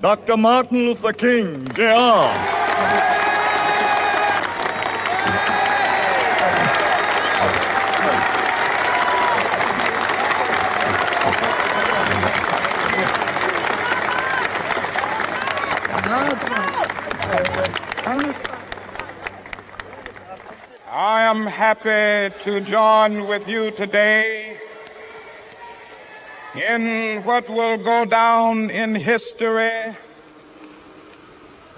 Dr. Martin Luther King, Jr. I am happy to join with you today in what will go down in history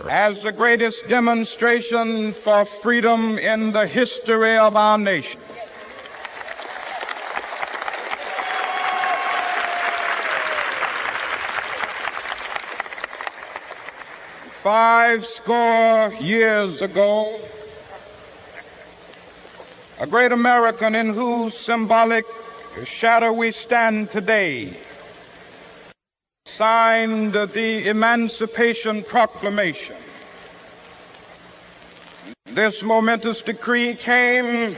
as the greatest demonstration for freedom in the history of our nation. Five score years ago, a great American in whose symbolic shadow we stand today signed the Emancipation Proclamation. This momentous decree came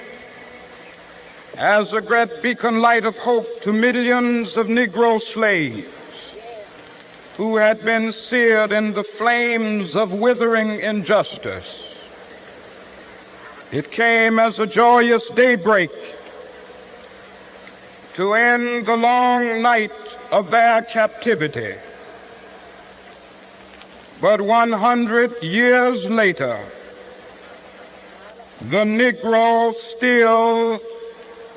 as a great beacon light of hope to millions of Negro slaves who had been seared in the flames of withering injustice. It came as a joyous daybreak to end the long night of their captivity. But 100 years later, the Negro still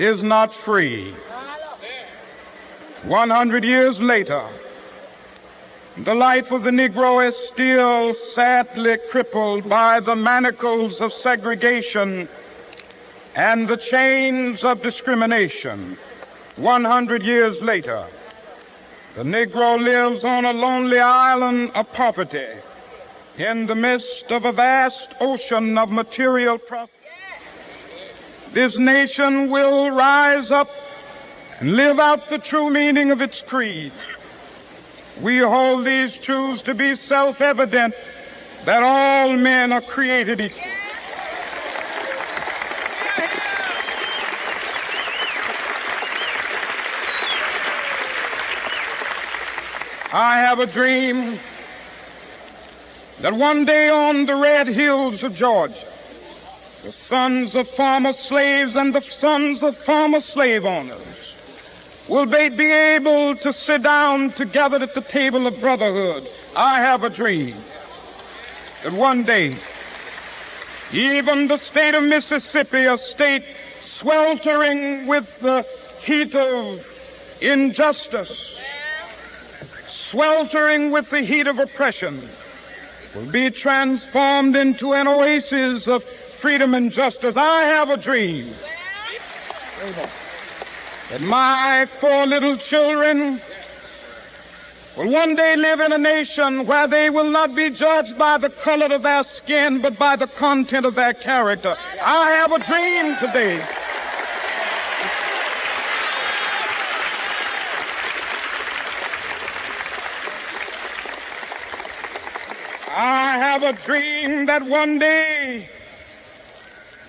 is not free. 100 years later, the life of the Negro is still sadly crippled by the manacles of segregation and the chains of discrimination. 100 years later, the Negro lives on a lonely island of poverty in the midst of a vast ocean of material prosperity. This nation will rise up and live out the true meaning of its creed. We hold these truths to be self-evident, that all men are created equal. I have a dream that one day on the red hills of Georgia, the sons of former slaves and the sons of former slave owners will be able to sit down together at the table of brotherhood. I have a dream that one day, even the state of Mississippi, a state sweltering with the heat of injustice, sweltering with the heat of oppression, will be transformed into an oasis of freedom and justice. I have a dream that my 4 little children will one day live in a nation where they will not be judged by the color of their skin, but by the content of their character. I have a dream today I have a dream that one day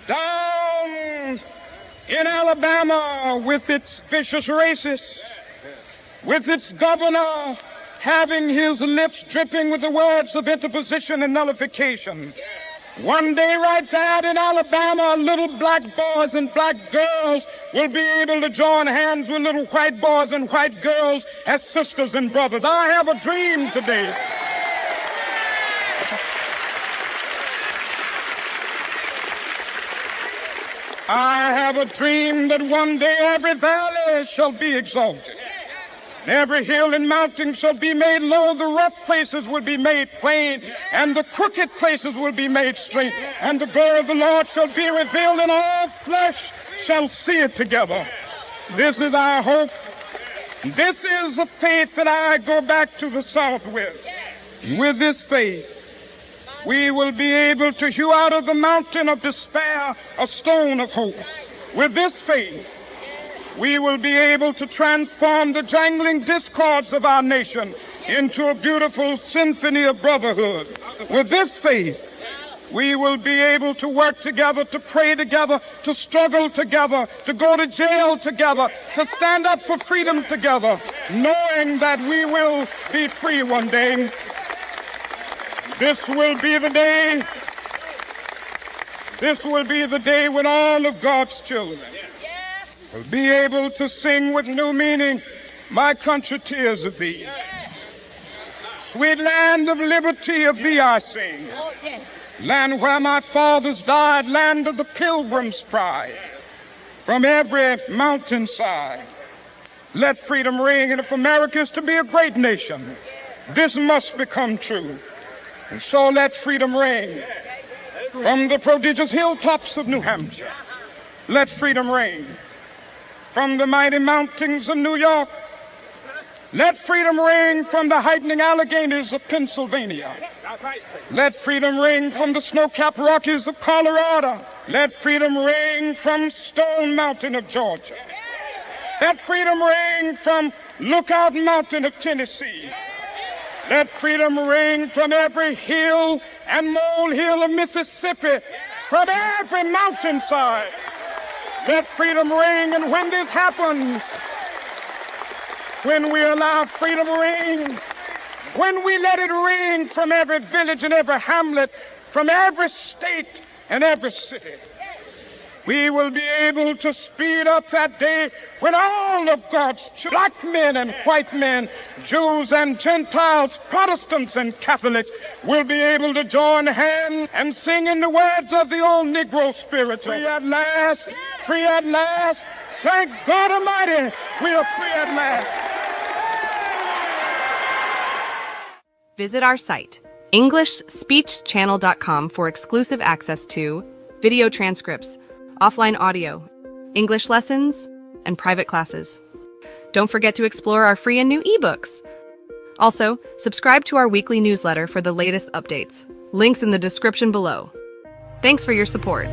down in Alabama, with its vicious racists, with its governor having his lips dripping with the words of interposition and nullification, one day right there in Alabama, little black boys and black girls will be able to join hands with little white boys and white girls as sisters and brothers. I have a dream today. I have a dream that one day every valley shall be exalted. Every hill and mountain shall be made low, the rough places will be made plain, and the crooked places will be made straight, and the glory of the Lord shall be revealed, and all flesh shall see it together. This is our hope. This is the faith that I go back to the South with. With this faith, we will be able to hew out of the mountain of despair a stone of hope. With this faith, we will be able to transform the jangling discords of our nation into a beautiful symphony of brotherhood. With this faith, we will be able to work together, to pray together, to struggle together, to go to jail together, to stand up for freedom together, knowing that we will be free one day. This will be the day. This will be the day when all of God's children will be able to sing with new meaning, "My country, tears of thee." Sweet land of liberty, of thee I sing. Land where my fathers died, land of the pilgrim's pride. From every mountainside, let freedom ring. And if America is to be a great nation, this must become true. And so let freedom ring. From the prodigious hilltops of New Hampshire, let freedom ring. From the mighty mountains of New York, let freedom ring. From the heightening Alleghenies of Pennsylvania, let freedom ring. From the snow-capped Rockies of Colorado, let freedom ring. From Stone Mountain of Georgia, let freedom ring. From Lookout Mountain of Tennessee, let freedom ring. From every hill and molehill of Mississippi, from every mountainside, let freedom ring. And when this happens, when we allow freedom to ring, when we let it ring from every village and every hamlet, from every state and every city, we will be able to speed up that day when all of God's children, black men and white men, Jews and Gentiles, Protestants and Catholics, will be able to join hands and sing in the words of the old Negro spiritual. Free at last, free at last. Thank God Almighty, we are free at last. Visit our site, EnglishSpeechChannel.com, for exclusive access to video transcripts, offline audio, English lessons, and private classes. Don't forget to explore our free and new ebooks. Also, subscribe to our weekly newsletter for the latest updates. Links in the description below. Thanks for your support.